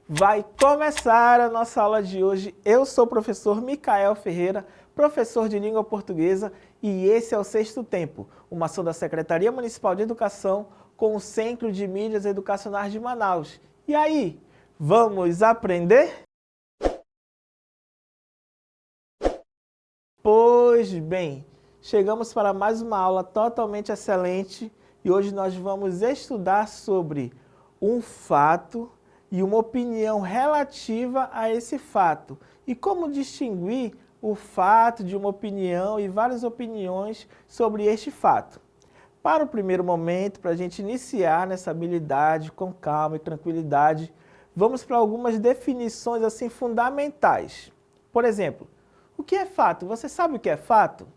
Vai começar a nossa aula de hoje. Eu sou o professor Micael Ferreira, professor de língua portuguesa, e esse é o Sexto Tempo, uma ação da Secretaria Municipal de Educação com o Centro de Mídias Educacionais de Manaus. E aí, vamos aprender? Pois bem, chegamos para mais uma aula totalmente excelente e hoje nós vamos estudar sobre um fato e uma opinião relativa a esse fato e como distinguir o fato de uma opinião e várias opiniões sobre este fato. Para o primeiro momento, para a gente iniciar nessa habilidade com calma e tranquilidade, vamos para algumas definições assim fundamentais. Por exemplo, o que é fato? Você sabe o que é fato?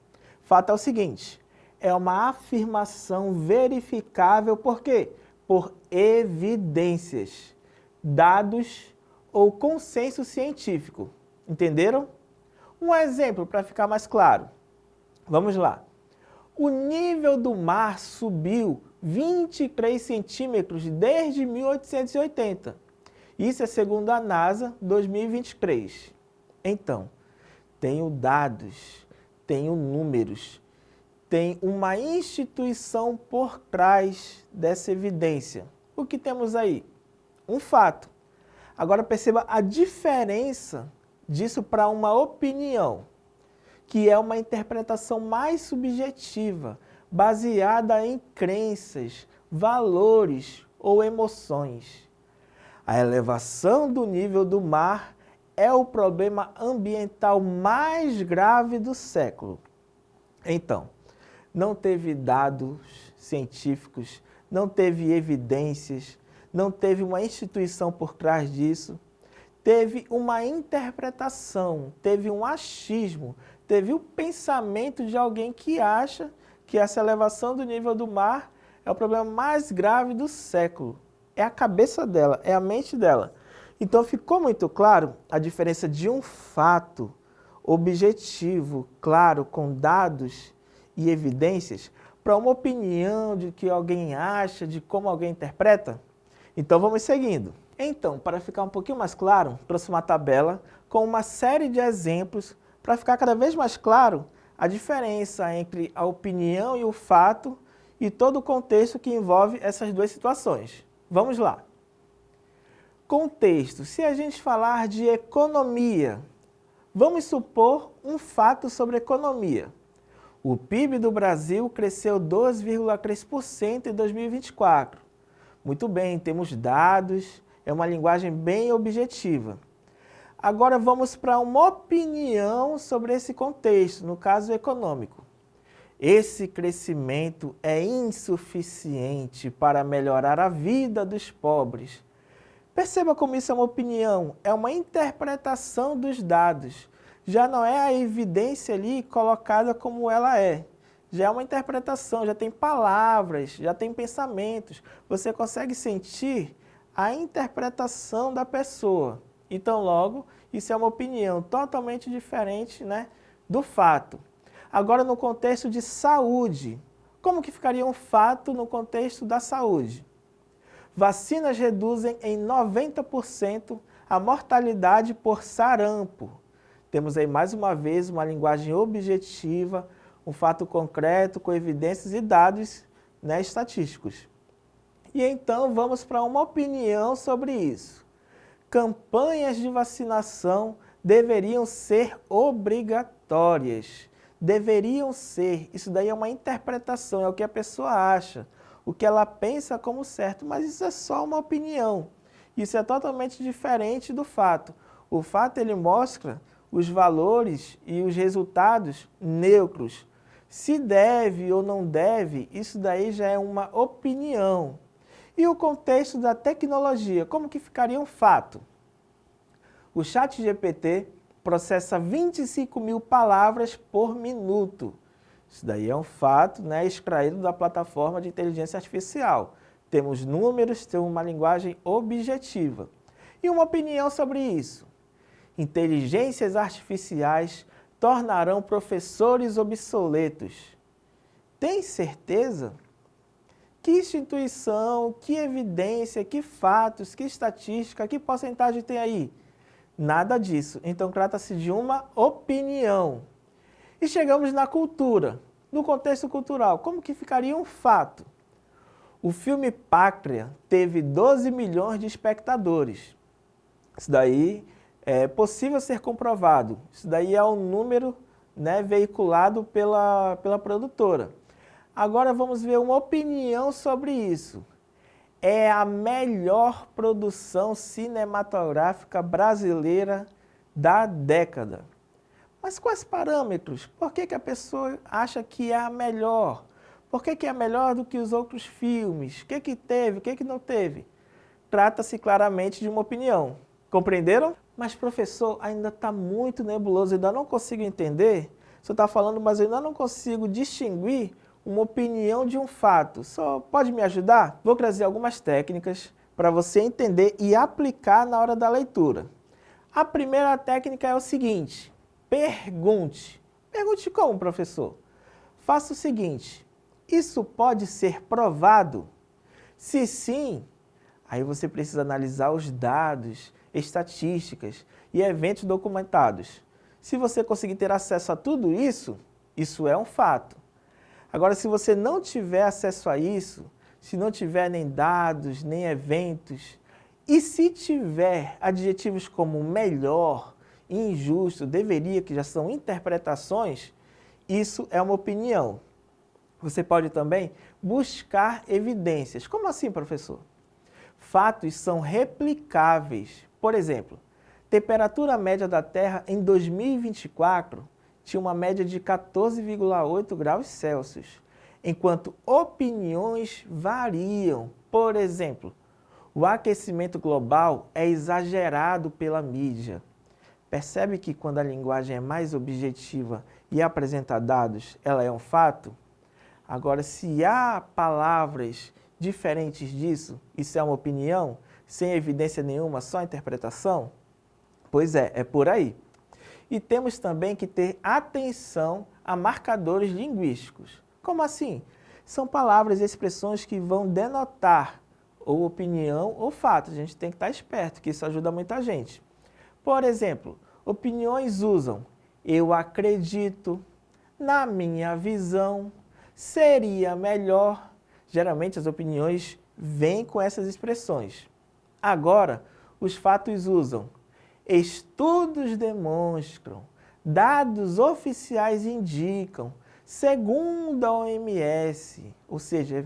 Fato é o seguinte, é uma afirmação verificável por quê? Por evidências, dados ou consenso científico. Entenderam? Um exemplo para ficar mais claro. Vamos lá. O nível do mar subiu 23 centímetros desde 1880. Isso é segundo a NASA 2023. Então, tenho dados, tenho números, tem uma instituição por trás dessa evidência. O que temos aí? Um fato. Agora perceba a diferença disso para uma opinião, que é uma interpretação mais subjetiva, baseada em crenças, valores ou emoções. A elevação do nível do mar é o problema ambiental mais grave do século. Então, não teve dados científicos, não teve evidências, não teve uma instituição por trás disso, teve uma interpretação, teve um achismo, teve o pensamento de alguém que acha que essa elevação do nível do mar é o problema mais grave do século. É a cabeça dela, é a mente dela. Então ficou muito claro a diferença de um fato objetivo, claro, com dados e evidências, para uma opinião de que alguém acha, de como alguém interpreta? Então vamos seguindo. Então, para ficar um pouquinho mais claro, trouxe uma tabela com uma série de exemplos para ficar cada vez mais claro a diferença entre a opinião e o fato e todo o contexto que envolve essas duas situações. Vamos lá. Contexto. Se a gente falar de economia, vamos supor um fato sobre economia. O PIB do Brasil cresceu 2,3% em 2024. Muito bem, temos dados, é uma linguagem bem objetiva. Agora vamos para uma opinião sobre esse contexto, no caso econômico. Esse crescimento é insuficiente para melhorar a vida dos pobres. Perceba como isso é uma opinião, é uma interpretação dos dados. Já não é a evidência ali colocada como ela é. Já é uma interpretação, já tem palavras, já tem pensamentos. Você consegue sentir a interpretação da pessoa. Então, logo, isso é uma opinião totalmente diferente, né, do fato. Agora, no contexto de saúde, como que ficaria um fato no contexto da saúde? Vacinas reduzem em 90% a mortalidade por sarampo. Temos aí mais uma vez uma linguagem objetiva, um fato concreto com evidências e dados, né, estatísticos. E então vamos para uma opinião sobre isso. Campanhas de vacinação deveriam ser obrigatórias. Deveriam ser. Isso daí é uma interpretação, é o que a pessoa acha, o que ela pensa como certo, mas isso é só uma opinião. Isso é totalmente diferente do fato. O fato ele mostra os valores e os resultados neutros. Se deve ou não deve, isso daí já é uma opinião. E o contexto da tecnologia, como que ficaria um fato? O ChatGPT processa 25.000 palavras por minuto. Isso daí é um fato, né, extraído da plataforma de inteligência artificial. Temos números, temos uma linguagem objetiva. E uma opinião sobre isso? Inteligências artificiais tornarão professores obsoletos. Tem certeza? Que instituição, que evidência, que fatos, que estatística, que porcentagem tem aí? Nada disso. Então, trata-se de uma opinião. E chegamos na cultura. No contexto cultural, como que ficaria um fato? O filme Pátria teve 12 milhões de espectadores. Isso daí é possível ser comprovado. Isso daí é um número, né, veiculado pela produtora. Agora vamos ver uma opinião sobre isso. É a melhor produção cinematográfica brasileira da década. Mas quais parâmetros? Por que a pessoa acha que é a melhor? Por que é melhor do que os outros filmes? O que teve, o que não teve? Trata-se claramente de uma opinião. Compreenderam? Mas, professor, ainda está muito nebuloso, ainda não consigo entender. Você está falando, mas eu ainda não consigo distinguir uma opinião de um fato. Só pode me ajudar? Vou trazer algumas técnicas para você entender e aplicar na hora da leitura. A primeira técnica é o seguinte: pergunte. Pergunte como, professor? Faça o seguinte: isso pode ser provado? Se sim, aí você precisa analisar os dados, estatísticas e eventos documentados. Se você conseguir ter acesso a tudo isso, isso é um fato. Agora, se você não tiver acesso a isso, se não tiver nem dados, nem eventos, e se tiver adjetivos como melhor, injusto, deveria, que já são interpretações, isso é uma opinião. Você pode também buscar evidências. Como assim, professor? Fatos são replicáveis. Por exemplo, temperatura média da Terra em 2024 tinha uma média de 14,8 graus Celsius, enquanto opiniões variam. Por exemplo, o aquecimento global é exagerado pela mídia. Percebe que quando a linguagem é mais objetiva e apresenta dados, ela é um fato? Agora, se há palavras diferentes disso, isso é uma opinião, sem evidência nenhuma, só interpretação? Pois é por aí. E temos também que ter atenção a marcadores linguísticos. Como assim? São palavras e expressões que vão denotar ou opinião ou fato. A gente tem que estar esperto, que isso ajuda muita gente. Por exemplo, opiniões usam eu acredito, na minha visão, seria melhor. Geralmente as opiniões vêm com essas expressões. Agora, os fatos usam estudos demonstram, dados oficiais indicam, segundo a OMS, ou seja,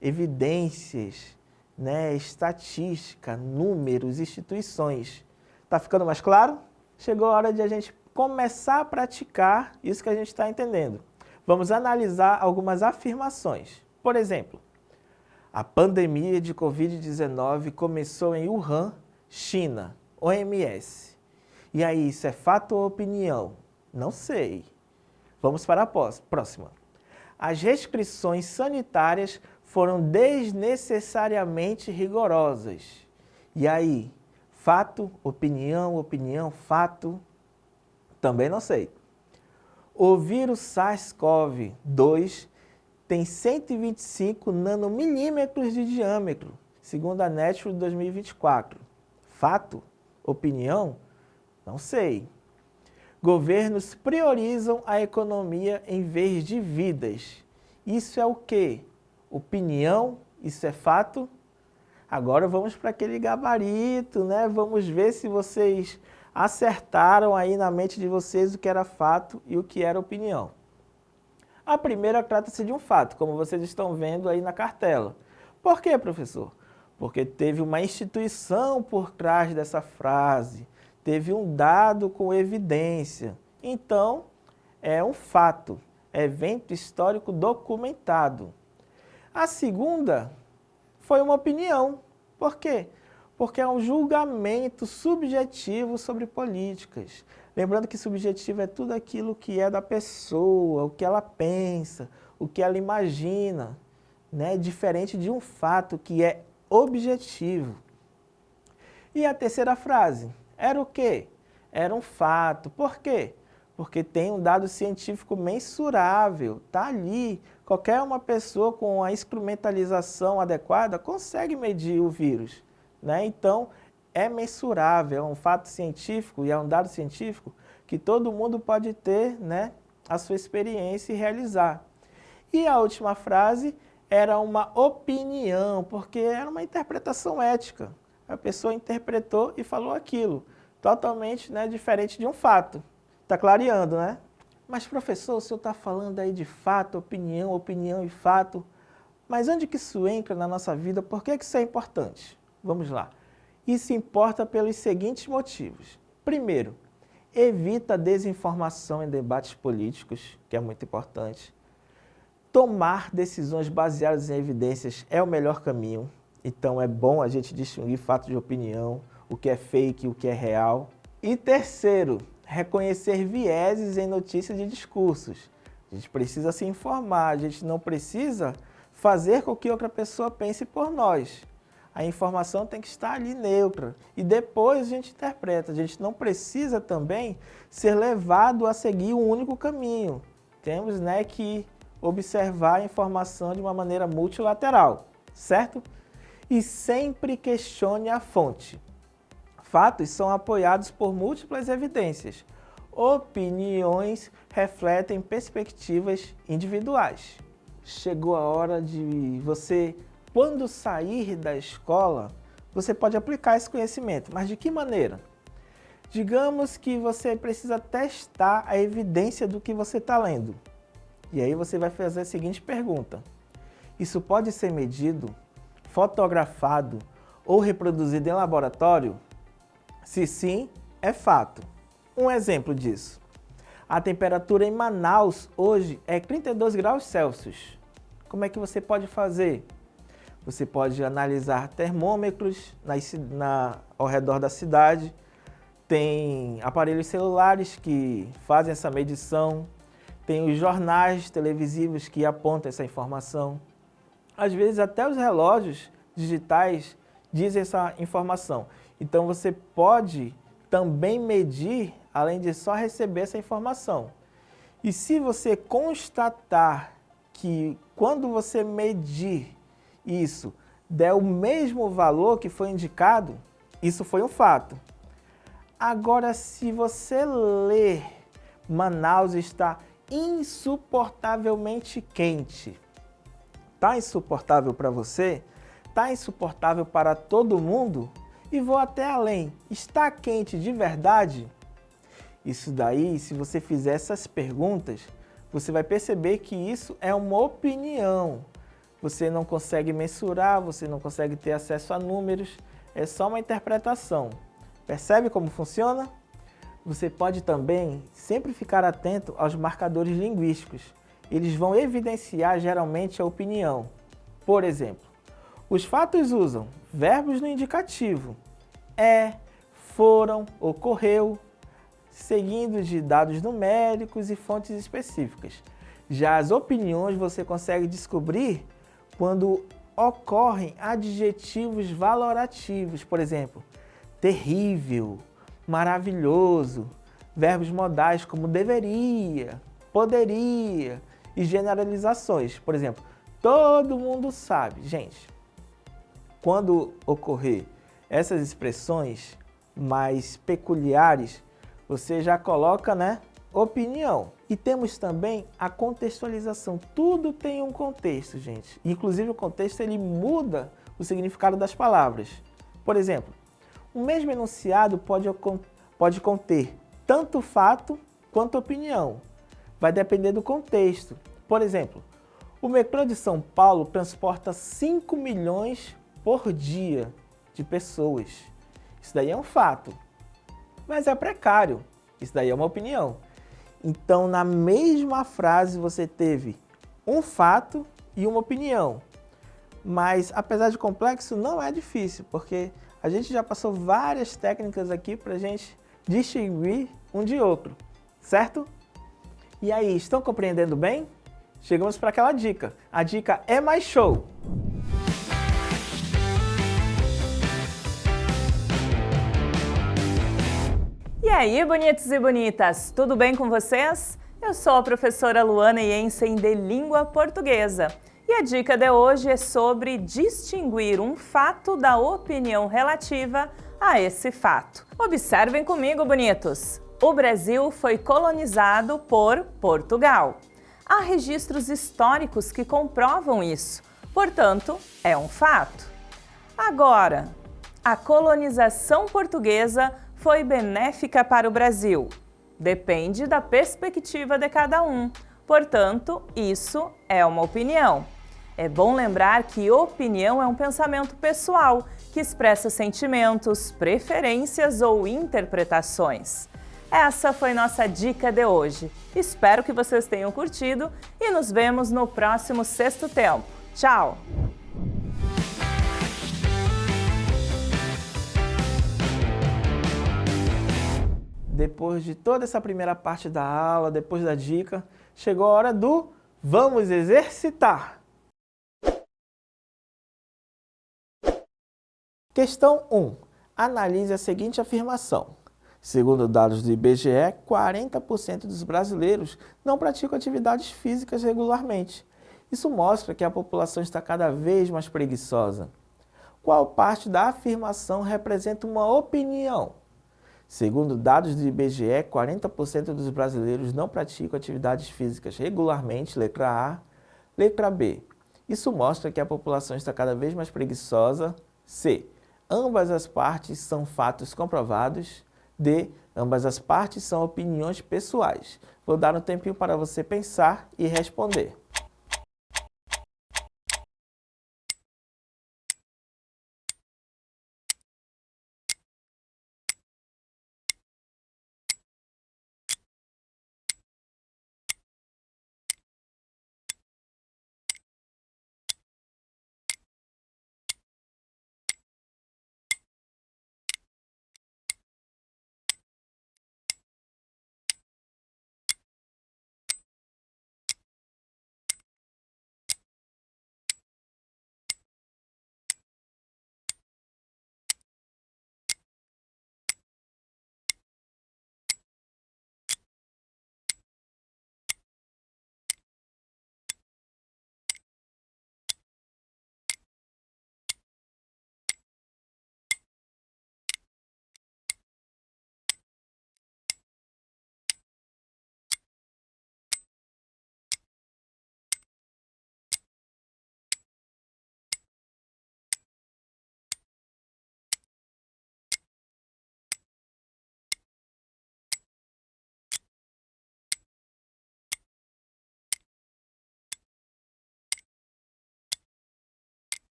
evidências, né, estatística, números, instituições. Está ficando mais claro? Chegou a hora de a gente começar a praticar isso que a gente está entendendo. Vamos analisar algumas afirmações. Por exemplo, a pandemia de Covid-19 começou em Wuhan, China. OMS. E aí, isso é fato ou opinião? Não sei. Vamos para a próxima. As restrições sanitárias foram desnecessariamente rigorosas. E aí, fato, opinião, fato? Também não sei. O vírus SARS-CoV-2 tem 125 nanomilímetros de diâmetro, segundo a Nature 2024. Fato? Opinião? Não sei. Governos priorizam a economia em vez de vidas. Isso é o quê? Opinião? Isso é fato? Agora vamos para aquele gabarito, né? Vamos ver se vocês acertaram aí na mente de vocês o que era fato e o que era opinião. A primeira trata-se de um fato, como vocês estão vendo aí na cartela. Por quê, professor? Porque teve uma instituição por trás dessa frase, teve um dado com evidência. Então, é um fato, evento histórico documentado. A segunda foi uma opinião. Por quê? Porque é um julgamento subjetivo sobre políticas. Lembrando que subjetivo é tudo aquilo que é da pessoa, o que ela pensa, o que ela imagina, né? Diferente de um fato que é objetivo. E a terceira frase, era o quê? Era um fato. Por quê? Porque tem um dado científico mensurável, está ali, Qualquer uma pessoa com a instrumentalização adequada consegue medir o vírus, né? Então, é mensurável, é um fato científico e é um dado científico que todo mundo pode ter, né, a sua experiência e realizar. E a última frase era uma opinião, porque era uma interpretação ética. A pessoa interpretou e falou aquilo, totalmente, né, diferente de um fato. Está clareando, né? Mas, professor, o senhor está falando aí de fato, opinião, opinião e fato. Mas onde que isso entra na nossa vida? Por que isso é importante? Vamos lá. Isso importa pelos seguintes motivos. Primeiro, evita a desinformação em debates políticos, que é muito importante. Tomar decisões baseadas em evidências é o melhor caminho. Então, é bom a gente distinguir fato de opinião, o que é fake, o que é real. E terceiro, reconhecer vieses em notícias e discursos. A gente precisa se informar, a gente não precisa fazer com que outra pessoa pense por nós. A informação tem que estar ali neutra e depois a gente interpreta. A gente não precisa também ser levado a seguir um único caminho. Temos, né, que observar a informação de uma maneira multilateral, certo? E sempre questione a fonte. Fatos são apoiados por múltiplas evidências. Opiniões refletem perspectivas individuais. Chegou a hora de você, quando sair da escola, você pode aplicar esse conhecimento. Mas de que maneira? Digamos que você precisa testar a evidência do que você está lendo. E aí você vai fazer a seguinte pergunta. Isso pode ser medido, fotografado ou reproduzido em laboratório? Se sim, é fato. Um exemplo disso. A temperatura em Manaus hoje é 32 graus Celsius. Como é que você pode fazer? Você pode analisar termômetros ao redor da cidade. Tem aparelhos celulares que fazem essa medição. Tem os jornais televisivos que apontam essa informação. Às vezes até os relógios digitais dizem essa informação. Então você pode também medir, além de só receber essa informação. E se você constatar que quando você medir isso, der o mesmo valor que foi indicado, isso foi um fato. Agora, se você ler Manaus está insuportavelmente quente, está insuportável para você? Está insuportável para todo mundo? E vou até além, está quente de verdade? Isso daí, se você fizer essas perguntas, você vai perceber que isso é uma opinião. Você não consegue mensurar, você não consegue ter acesso a números, é só uma interpretação. Percebe como funciona? Você pode também sempre ficar atento aos marcadores linguísticos. Eles vão evidenciar geralmente a opinião. Por exemplo, os fatos usam verbos no indicativo. É, foram, ocorreu, seguindo de dados numéricos e fontes específicas. Já as opiniões você consegue descobrir quando ocorrem adjetivos valorativos. Por exemplo, terrível, maravilhoso, verbos modais como deveria, poderia e generalizações. Por exemplo, todo mundo sabe. Gente, quando ocorrer essas expressões mais peculiares, você já coloca, né, opinião. E temos também a contextualização. Tudo tem um contexto, gente. Inclusive o contexto ele muda o significado das palavras. Por exemplo, o mesmo enunciado pode conter tanto fato quanto opinião. Vai depender do contexto. Por exemplo, o metrô de São Paulo transporta 5 milhões por dia de pessoas. Isso daí é um fato, mas é precário. Isso daí é uma opinião. Então, na mesma frase, você teve um fato e uma opinião. Mas, apesar de complexo, não é difícil, porque a gente já passou várias técnicas aqui para a gente distinguir um de outro, certo? E aí, estão compreendendo bem? Chegamos para aquela dica. A dica é mais show! E aí, bonitos e bonitas, tudo bem com vocês? Eu sou a professora Luana Jensen de Língua Portuguesa e a dica de hoje é sobre distinguir um fato da opinião relativa a esse fato. Observem comigo, bonitos! O Brasil foi colonizado por Portugal. Há registros históricos que comprovam isso, portanto, é um fato. Agora, a colonização portuguesa foi benéfica para o Brasil. Depende da perspectiva de cada um, portanto, isso é uma opinião. É bom lembrar que opinião é um pensamento pessoal que expressa sentimentos, preferências ou interpretações. Essa foi nossa dica de hoje. Espero que vocês tenham curtido e nos vemos no próximo Sexto Tempo. Tchau! Depois de toda essa primeira parte da aula, depois da dica, chegou a hora do Vamos Exercitar! Questão 1. Analise a seguinte afirmação. Segundo dados do IBGE, 40% dos brasileiros não praticam atividades físicas regularmente. Isso mostra que a população está cada vez mais preguiçosa. Qual parte da afirmação representa uma opinião? Segundo dados do IBGE, 40% dos brasileiros não praticam atividades físicas regularmente, letra A. Letra B. Isso mostra que a população está cada vez mais preguiçosa. C. Ambas as partes são fatos comprovados. D. Ambas as partes são opiniões pessoais. Vou dar um tempinho para você pensar e responder.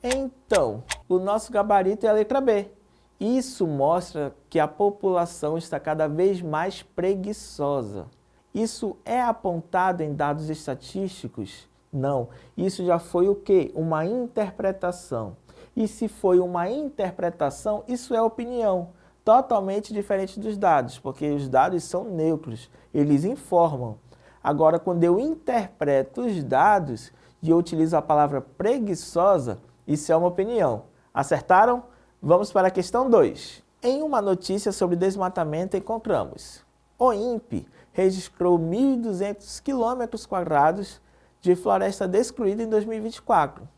Então, o nosso gabarito é a letra B. Isso mostra que a população está cada vez mais preguiçosa. Isso é apontado em dados estatísticos? Não. Isso já foi o quê? Uma interpretação. E se foi uma interpretação, isso é opinião. Totalmente diferente dos dados, porque os dados são neutros, eles informam. Agora, quando eu interpreto os dados e eu utilizo a palavra preguiçosa, isso é uma opinião. Acertaram? Vamos para a questão 2. Em uma notícia sobre desmatamento encontramos: o INPE registrou 1.200 km² de floresta destruída em 2024.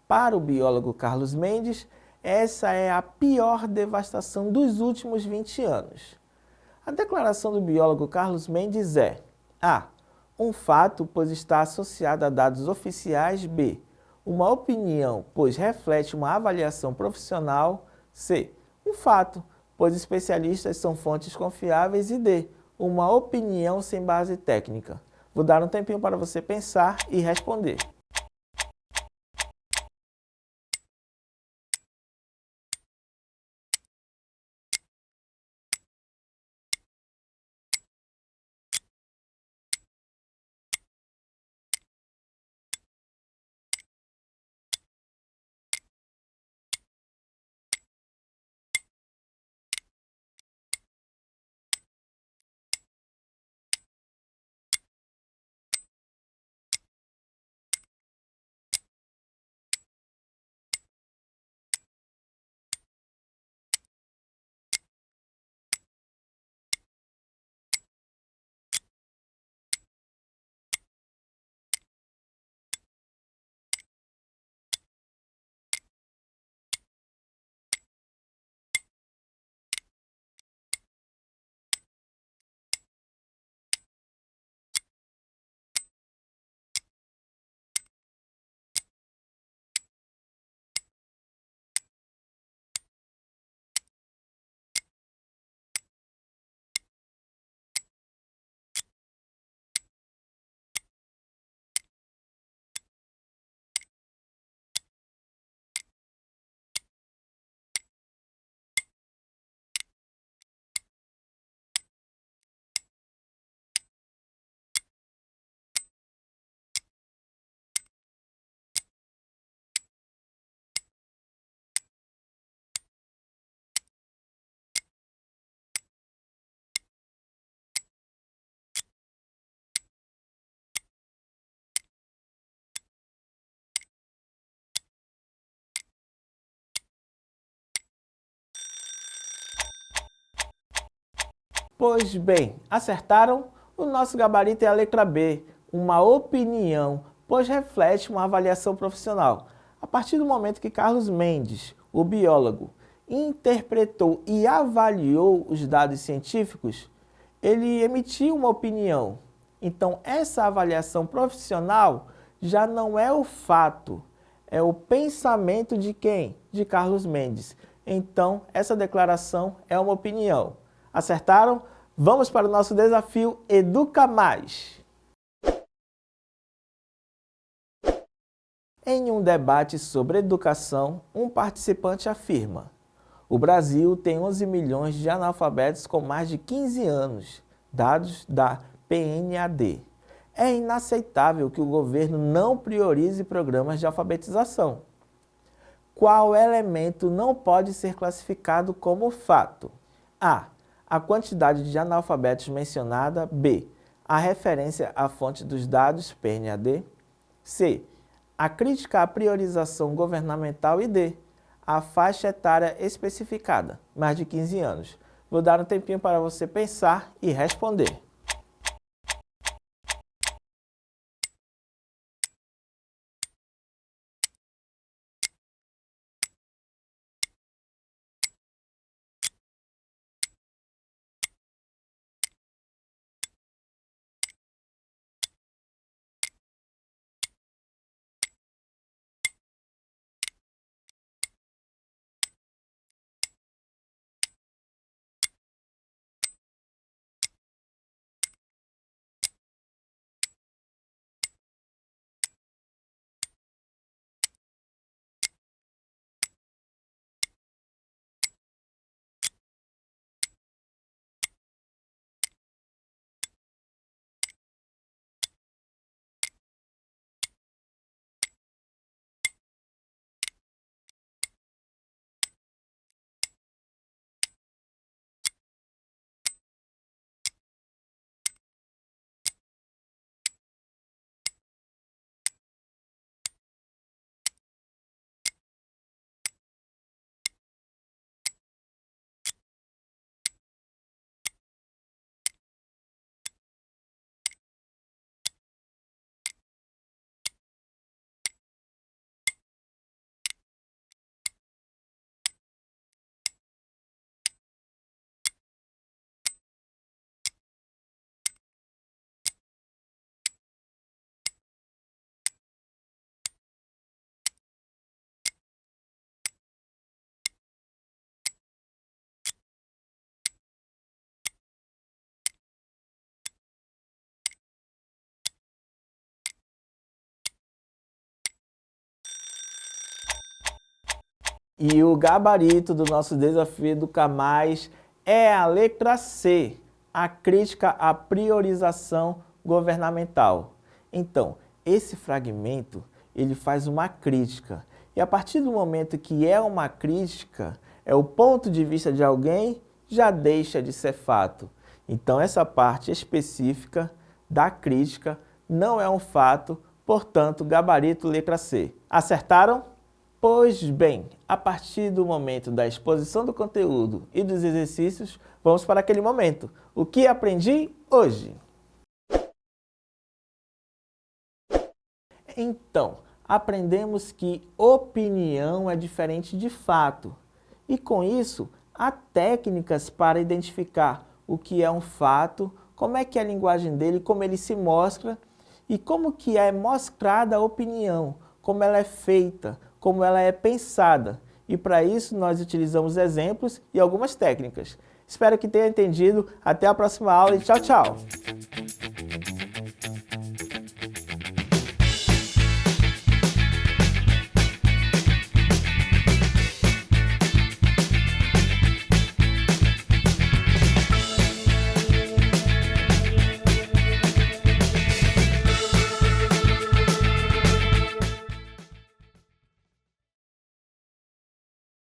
Para o biólogo Carlos Mendes, essa é a pior devastação dos últimos 20 anos. A declaração do biólogo Carlos Mendes é: A. Um fato, pois está associado a dados oficiais. B. Uma opinião, pois reflete uma avaliação profissional. C. Um fato, pois especialistas são fontes confiáveis. E D. Uma opinião sem base técnica. Vou dar um tempinho para você pensar e responder. Pois bem, acertaram? O nosso gabarito é a letra B, uma opinião, pois reflete uma avaliação profissional. A partir do momento que Carlos Mendes, o biólogo, interpretou e avaliou os dados científicos, ele emitiu uma opinião. Então, essa avaliação profissional já não é o fato, é o pensamento de quem? De Carlos Mendes. Então, essa declaração é uma opinião. Acertaram? Vamos para o nosso desafio Educa Mais. Em um debate sobre educação, um participante afirma: o Brasil tem 11 milhões de analfabetos com mais de 15 anos, dados da PNAD. É inaceitável que o governo não priorize programas de alfabetização. Qual elemento não pode ser classificado como fato? A. A quantidade de analfabetos mencionada. B. A referência à fonte dos dados PNAD. C. A crítica à priorização governamental. E D. A faixa etária especificada, mais de 15 anos. Vou dar um tempinho para você pensar e responder. E o gabarito do nosso desafio Educa Mais é a letra C, a crítica à priorização governamental. Então, esse fragmento, ele faz uma crítica. E a partir do momento que é uma crítica, é o ponto de vista de alguém, já deixa de ser fato. Então, essa parte específica da crítica não é um fato, portanto, gabarito letra C. Acertaram? Pois bem, a partir do momento da exposição do conteúdo e dos exercícios, vamos para aquele momento. O que aprendi hoje? Então, aprendemos que opinião é diferente de fato. E com isso, há técnicas para identificar o que é um fato, como é que é a linguagem dele, como ele se mostra e como que é mostrada a opinião, como ela é feita, como ela é pensada. E para isso nós utilizamos exemplos e algumas técnicas. Espero que tenha entendido. Até a próxima aula e tchau, tchau!